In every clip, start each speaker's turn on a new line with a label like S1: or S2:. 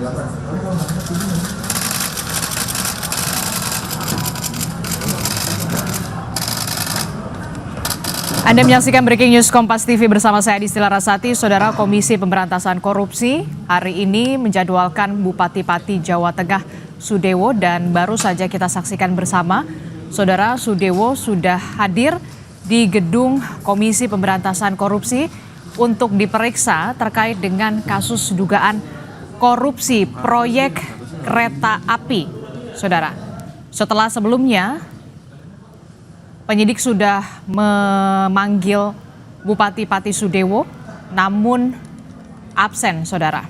S1: Anda menyaksikan Breaking News Kompas TV bersama saya Adistila Rasati. Saudara, Komisi Pemberantasan Korupsi hari ini menjadwalkan Bupati Pati Jawa Tengah Sudewo, dan baru saja kita saksikan bersama. Saudara, Sudewo sudah hadir di gedung Komisi Pemberantasan Korupsi untuk diperiksa terkait dengan kasus dugaan korupsi proyek kereta api. Saudara, setelah sebelumnya penyidik sudah memanggil Bupati Pati Sudewo, namun absen, saudara.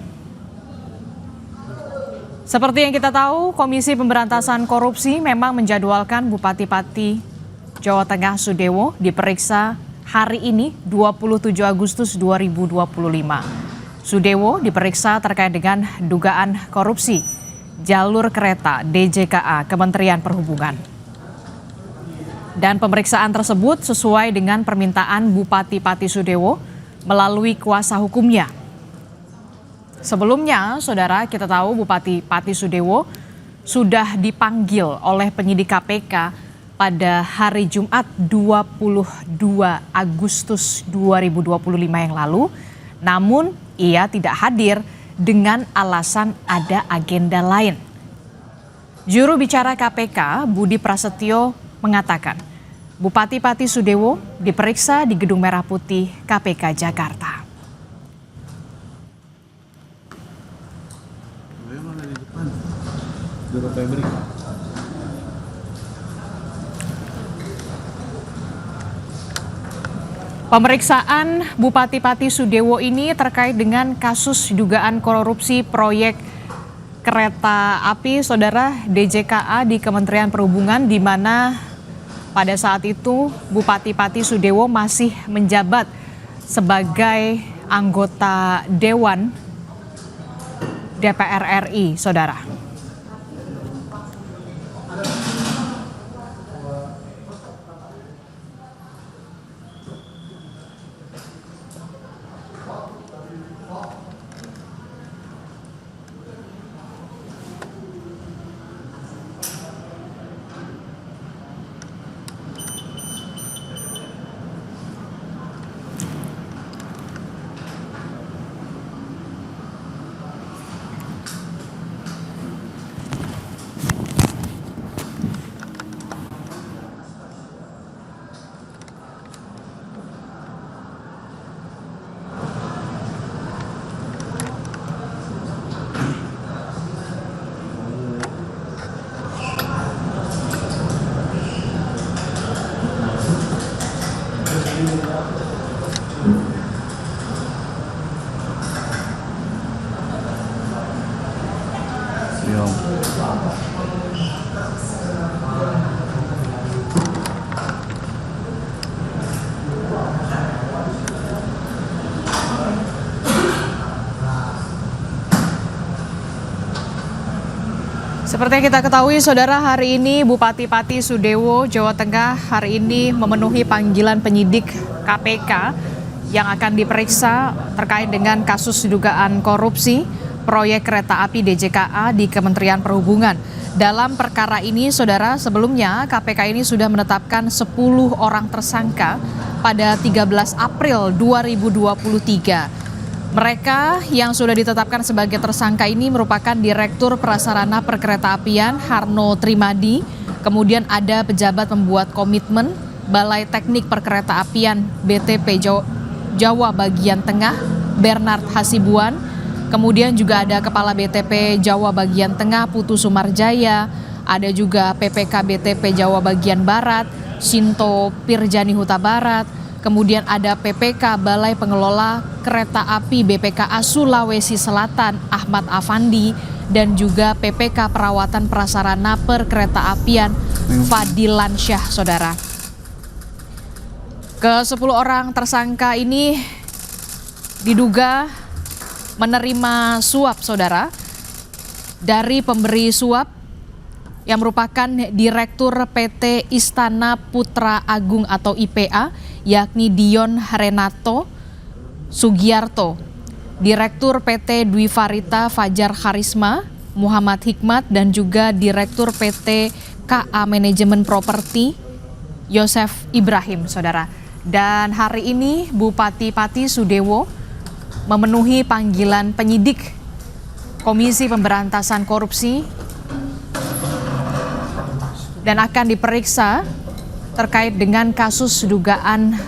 S1: Seperti yang kita tahu, Komisi Pemberantasan Korupsi memang menjadwalkan Bupati Pati Jawa Tengah Sudewo diperiksa hari ini 27 Agustus 2025. Sudewo diperiksa terkait dengan dugaan korupsi jalur kereta DJKA Kementerian Perhubungan. Dan pemeriksaan tersebut sesuai dengan permintaan Bupati Pati Sudewo melalui kuasa hukumnya. Sebelumnya, saudara, kita tahu Bupati Pati Sudewo sudah dipanggil oleh penyidik KPK pada hari Jumat 22 Agustus 2025 yang lalu. Namun, ia tidak hadir dengan alasan ada agenda lain. Juru bicara KPK, Budi Prasetyo, mengatakan Bupati Pati Sudewo diperiksa di Gedung Merah Putih KPK Jakarta. Pemeriksaan Bupati Pati Sudewo ini terkait dengan kasus dugaan korupsi proyek kereta api, saudara, DJKA di Kementerian Perhubungan, di mana pada saat itu Bupati Pati Sudewo masih menjabat sebagai anggota Dewan DPR RI, saudara. Seperti yang kita ketahui, saudara, hari ini Bupati Pati Sudewo, Jawa Tengah, hari ini memenuhi panggilan penyidik KPK yang akan diperiksa terkait dengan kasus dugaan korupsi proyek kereta api DJKA di Kementerian Perhubungan. Dalam perkara ini, saudara, sebelumnya KPK ini sudah menetapkan 10 orang tersangka pada 13 April 2023. Mereka yang sudah ditetapkan sebagai tersangka ini merupakan Direktur Prasarana Perkeretaapian Harno Trimadi, kemudian ada pejabat pembuat komitmen Balai Teknik Perkeretaapian BTP Jawa Bagian Tengah Bernard Hasibuan, kemudian juga ada Kepala BTP Jawa Bagian Tengah Putu Sumarjaya, ada juga PPK BTP Jawa Bagian Barat Sinto Pirjani Huta Barat, kemudian ada PPK Balai Pengelola Kereta Api BPKA Sulawesi Selatan Ahmad Afandi, dan juga PPK Perawatan Prasarana Perkeretaapian Fadilan Syah, saudara. Ke-10 orang tersangka ini diduga menerima suap, saudara, dari pemberi suap yang merupakan Direktur PT Istana Putra Agung atau IPA, yakni Dion Renato Sugiarto. Direktur PT Dwi Farita Fajar Harisma, Muhammad Hikmat, dan juga Direktur PT KA Manajemen Properti, Yosef Ibrahim, saudara. Dan hari ini Bupati Pati Sudewo memenuhi panggilan penyidik Komisi Pemberantasan Korupsi dan akan diperiksa terkait dengan kasus dugaan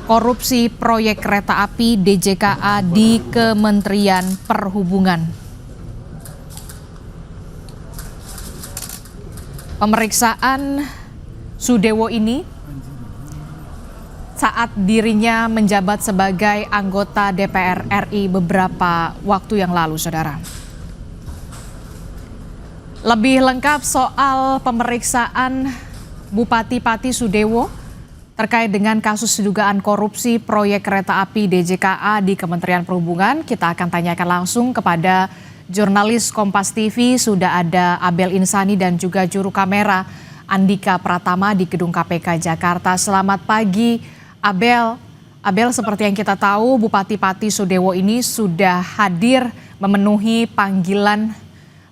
S1: korupsi proyek kereta api DJKA di Kementerian Perhubungan. Pemeriksaan Sudewo ini saat dirinya menjabat sebagai anggota DPR RI beberapa waktu yang lalu, saudara. Lebih lengkap soal pemeriksaan Bupati Pati Sudewo terkait dengan kasus dugaan korupsi proyek kereta api DJKA di Kementerian Perhubungan, kita akan tanyakan langsung kepada jurnalis Kompas TV. Sudah ada Abel Insani dan juga juru kamera Andika Pratama di Gedung KPK Jakarta. Selamat pagi, Abel. Abel, seperti yang kita tahu, Bupati Pati Sudewo ini sudah hadir memenuhi panggilan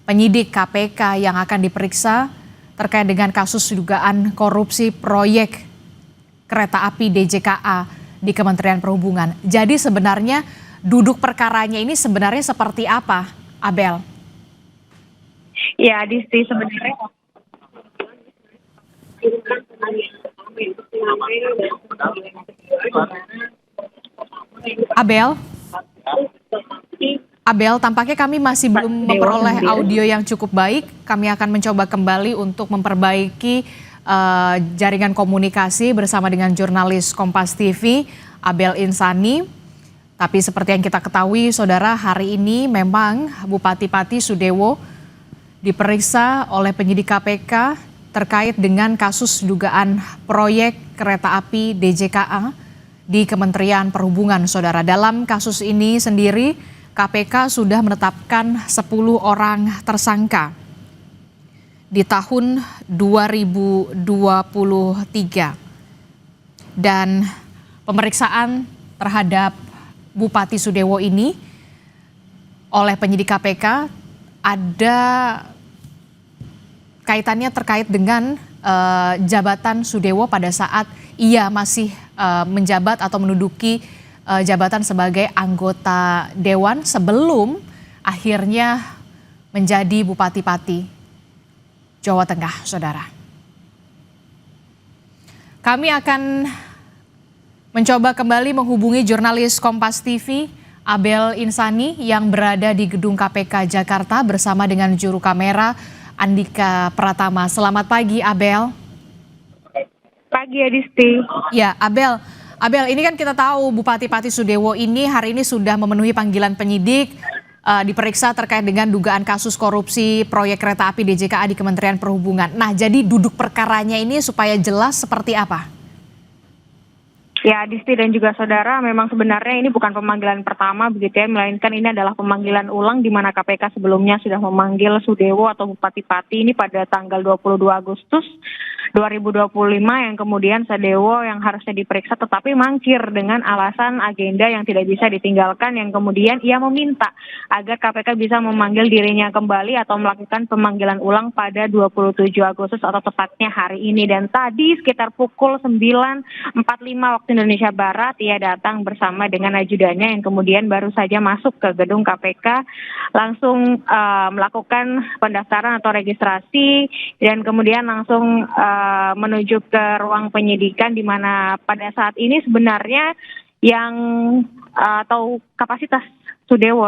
S1: penyidik KPK yang akan diperiksa terkait dengan kasus dugaan korupsi proyek kereta api DJKA di Kementerian Perhubungan. Jadi sebenarnya duduk perkaranya ini sebenarnya seperti apa, Abel?
S2: Ya, Disti, sebenarnya
S1: Abel, tampaknya kami masih belum memperoleh audio yang cukup baik. Kami akan mencoba kembali untuk memperbaiki jaringan komunikasi bersama dengan jurnalis Kompas TV, Abel Insani. Tapi seperti yang kita ketahui, saudara, hari ini memang Bupati Pati Sudewo diperiksa oleh penyidik KPK terkait dengan kasus dugaan proyek kereta api DJKA di Kementerian Perhubungan, saudara. Dalam kasus ini sendiri, KPK sudah menetapkan 10 orang tersangka di tahun 2023. Dan pemeriksaan terhadap Bupati Sudewo ini oleh penyidik KPK ada kaitannya terkait dengan jabatan Sudewo pada saat ia masih menjabat atau menduduki jabatan sebagai anggota dewan sebelum akhirnya menjadi Bupati Pati Jawa Tengah, saudara. Kami akan mencoba kembali menghubungi jurnalis Kompas TV, Abel Insani, yang berada di Gedung KPK Jakarta bersama dengan juru kamera Andika Pratama. Selamat pagi, Abel.
S2: pagi ya, Disti.
S1: Ya, Abel. Abel, ini kan kita tahu Bupati Pati Sudewo ini hari ini sudah memenuhi panggilan penyidik, diperiksa terkait dengan dugaan kasus korupsi proyek kereta api DJKA di Kementerian Perhubungan. Nah, jadi duduk perkaranya ini supaya jelas seperti apa?
S2: Ya, Disti dan juga saudara, memang sebenarnya ini bukan pemanggilan pertama begitu ya, melainkan ini adalah pemanggilan ulang di mana KPK sebelumnya sudah memanggil Sudewo atau Bupati Pati ini pada tanggal 22 Agustus 2025 yang kemudian Sudewo yang harusnya diperiksa tetapi mangkir dengan alasan agenda yang tidak bisa ditinggalkan, yang kemudian ia meminta agar KPK bisa memanggil dirinya kembali atau melakukan pemanggilan ulang pada 27 Agustus atau tepatnya hari ini. Dan tadi sekitar pukul 9.45 waktu Indonesia Barat ia datang bersama dengan ajudannya yang kemudian baru saja masuk ke gedung KPK, langsung melakukan pendaftaran atau registrasi dan kemudian langsung menuju ke ruang penyidikan, di mana pada saat ini sebenarnya yang atau kapasitas Sudewo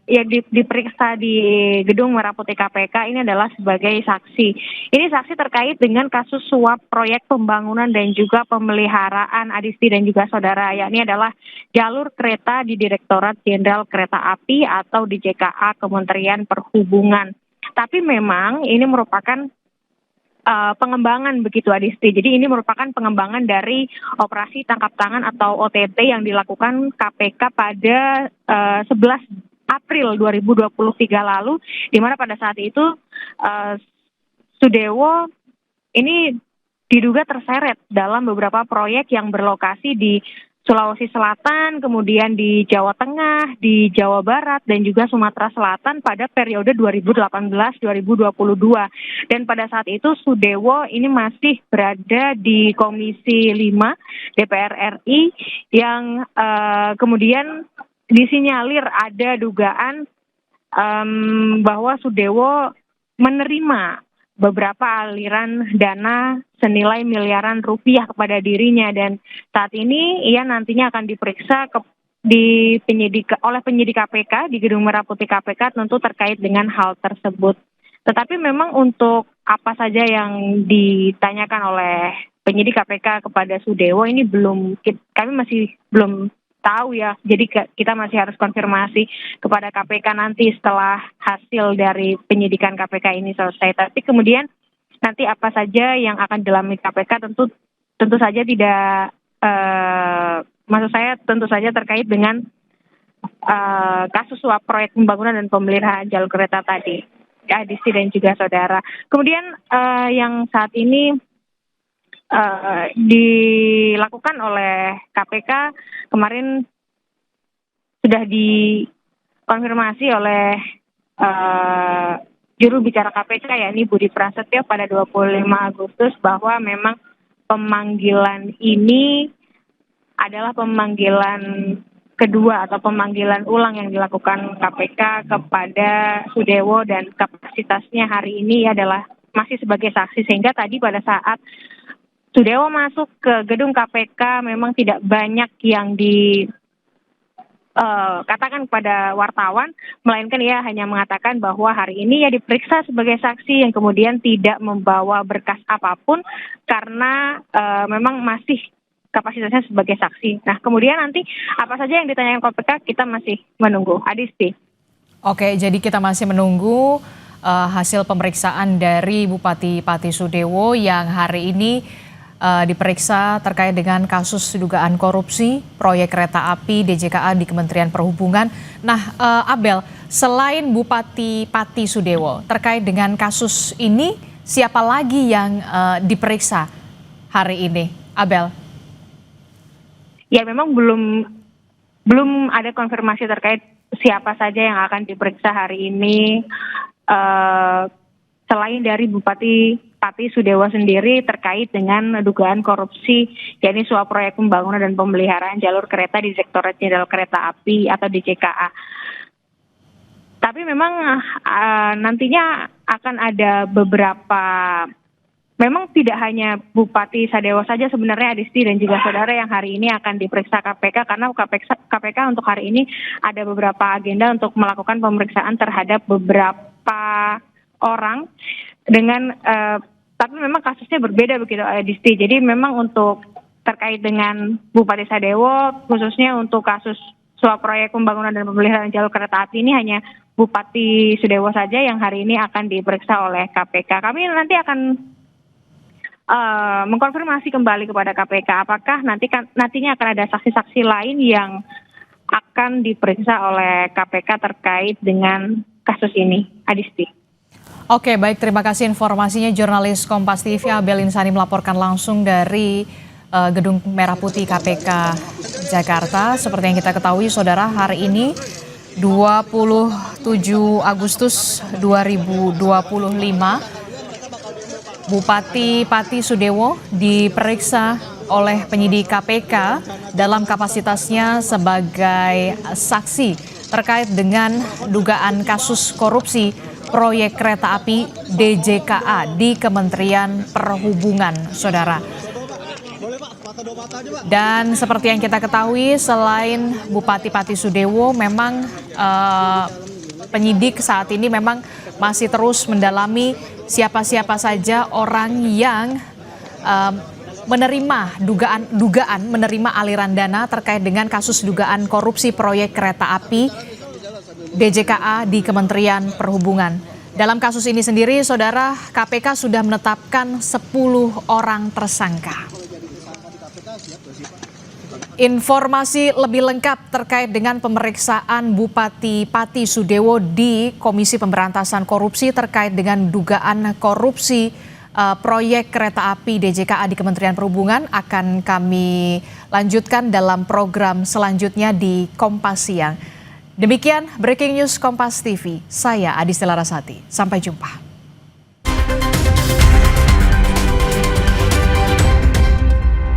S2: yang diperiksa di Gedung Merah Putih KPK ini adalah sebagai saksi. Ini saksi terkait dengan kasus suap proyek pembangunan dan juga pemeliharaan, Adisti dan juga saudara. Yakni adalah jalur kereta di Direktorat Jenderal Kereta Api atau DJKA Kementerian Perhubungan. Tapi memang ini merupakan pengembangan begitu, Adisti. Jadi ini merupakan pengembangan dari operasi tangkap tangan atau OTT yang dilakukan KPK pada 11 April 2023 lalu, di mana pada saat itu Sudewo ini diduga terseret dalam beberapa proyek yang berlokasi di Sulawesi Selatan, kemudian di Jawa Tengah, di Jawa Barat, dan juga Sumatera Selatan pada periode 2018-2022. Dan pada saat itu Sudewo ini masih berada di Komisi 5 DPR RI yang kemudian disinyalir ada dugaan bahwa Sudewo menerima beberapa aliran dana senilai miliaran rupiah kepada dirinya, dan saat ini ia nantinya akan diperiksa oleh penyidik KPK di Gedung Merah Putih KPK tentu terkait dengan hal tersebut. Tetapi memang untuk apa saja yang ditanyakan oleh penyidik KPK kepada Sudewo ini kami masih belum tahu ya. Jadi kita masih harus konfirmasi kepada KPK nanti setelah hasil dari penyidikan KPK ini selesai. Tapi kemudian nanti apa saja yang akan dilami KPK tentu saja tidak, maksud saya tentu saja terkait dengan kasus suap proyek pembangunan dan pemeliharaan jalur kereta tadi, Adisti dan juga saudara. Kemudian yang saat ini dilakukan oleh KPK kemarin sudah dikonfirmasi oleh juru bicara KPK yakni Budi Prasetyo pada 25 Agustus bahwa memang pemanggilan ini adalah pemanggilan kedua atau pemanggilan ulang yang dilakukan KPK kepada Sudewo, dan kapasitasnya hari ini adalah masih sebagai saksi, sehingga tadi pada saat Sudewo masuk ke gedung KPK memang tidak banyak yang katakan kepada wartawan, melainkan ia hanya mengatakan bahwa hari ini ia diperiksa sebagai saksi yang kemudian tidak membawa berkas apapun karena memang masih kapasitasnya sebagai saksi. Nah, kemudian nanti apa saja yang ditanyakan KPK kita masih menunggu. Adisti.
S1: Oke, jadi kita masih menunggu hasil pemeriksaan dari Bupati Pati Sudewo yang hari ini diperiksa terkait dengan kasus dugaan korupsi proyek kereta api DJKA di Kementerian Perhubungan. Nah, Abel, selain Bupati Pati Sudewo terkait dengan kasus ini, siapa lagi yang diperiksa hari ini, Abel?
S2: Ya, memang belum ada konfirmasi terkait siapa saja yang akan diperiksa hari ini, selain dari Bupati Pati Sudewo sendiri terkait dengan dugaan korupsi, yakni suap proyek pembangunan dan pemeliharaan jalur kereta di Direktorat Jenderal Kereta Api atau DJKA. Tapi memang nantinya akan ada beberapa, memang tidak hanya Bupati Sudewo saja sebenarnya, Adisti dan juga saudara, yang hari ini akan diperiksa KPK, karena KPK untuk hari ini ada beberapa agenda untuk melakukan pemeriksaan terhadap beberapa orang dengan tapi memang kasusnya berbeda begitu, Adisti. Jadi memang untuk terkait dengan Bupati Sudewo, khususnya untuk kasus suap proyek pembangunan dan pemeliharaan jalur kereta api ini hanya Bupati Sudewo saja yang hari ini akan diperiksa oleh KPK. Kami nanti akan mengkonfirmasi kembali kepada KPK apakah nantinya akan ada saksi-saksi lain yang akan diperiksa oleh KPK terkait dengan kasus ini, Adisti.
S1: Oke, baik, terima kasih informasinya jurnalis Kompas TV Abel Insani melaporkan langsung dari Gedung Merah Putih KPK Jakarta. Seperti yang kita ketahui saudara, hari ini 27 Agustus 2025 Bupati Pati Sudewo diperiksa oleh penyidik KPK dalam kapasitasnya sebagai saksi terkait dengan dugaan kasus korupsi proyek kereta api DJKA di Kementerian Perhubungan, saudara. Dan seperti yang kita ketahui, selain Bupati Pati Sudewo, memang penyidik saat ini memang masih terus mendalami siapa-siapa saja orang yang menerima dugaan menerima aliran dana terkait dengan kasus dugaan korupsi proyek kereta api DJKA di Kementerian Perhubungan. Dalam kasus ini sendiri, saudara, KPK sudah menetapkan 10 orang tersangka. Informasi lebih lengkap terkait dengan pemeriksaan Bupati Pati Sudewo di Komisi Pemberantasan Korupsi terkait dengan dugaan korupsi proyek kereta api DJKA di Kementerian Perhubungan akan kami lanjutkan dalam program selanjutnya di Kompas Siang. Demikian Breaking News Kompas TV, saya Adistela Rasati. Sampai jumpa.